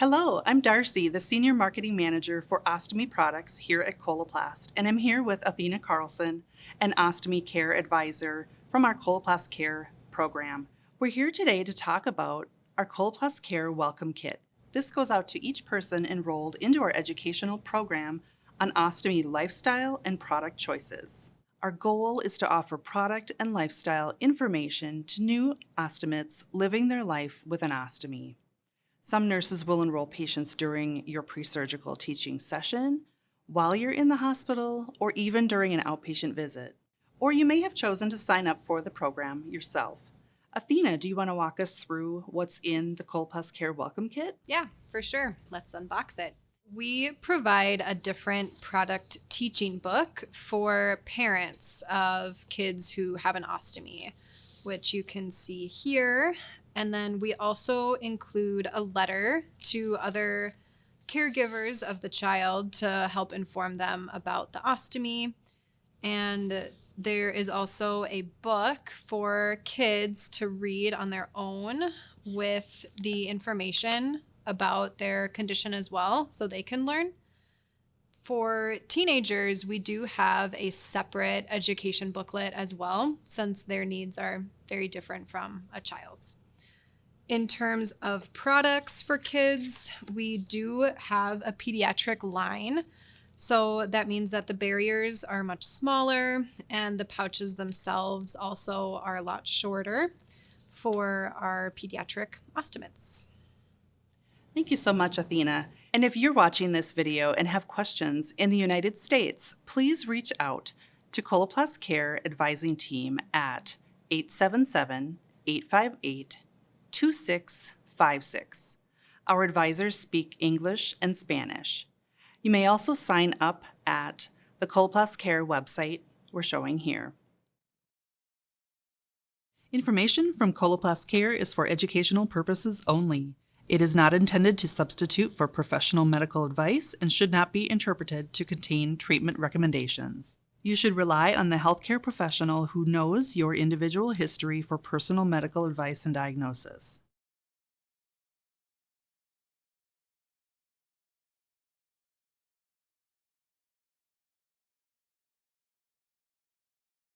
Hello, I'm Darcy, the Senior Marketing Manager for Ostomy Products here at Coloplast, and I'm here with Athena Carlson, an Ostomy Care Advisor from our Coloplast Care program. We're here today to talk about our Coloplast Care Welcome Kit. This goes out to each person enrolled into our educational program on ostomy lifestyle and product choices. Our goal is to offer product and lifestyle information to new ostomates living their life with an ostomy. Some nurses will enroll patients during your pre-surgical teaching session, while you're in the hospital, or even during an outpatient visit. Or you may have chosen to sign up for the program yourself. Athena, do you want to walk us through what's in the Coloplast Care Welcome Kit? Yeah, for sure. Let's unbox it. We provide a different product teaching book for parents of kids who have an ostomy, which you can see here. And then we also include a letter to other caregivers of the child to help inform them about the ostomy. And there is also a book for kids to read on their own with the information about their condition as well, so they can learn. For teenagers, we do have a separate education booklet as well, since their needs are very different from a child's. In terms of products for kids, we do have a pediatric line. So that means that the barriers are much smaller and the pouches themselves also are a lot shorter for our pediatric ostomates. Thank you so much, Athena. And if you're watching this video and have questions in the United States, please reach out to Coloplast Care Advising Team at 877-858-2656. Our advisors speak English and Spanish. You may also sign up at the Coloplast Care website we're showing here. Information from Coloplast Care is for educational purposes only. It is not intended to substitute for professional medical advice and should not be interpreted to contain treatment recommendations. You should rely on the healthcare professional who knows your individual history for personal medical advice and diagnosis.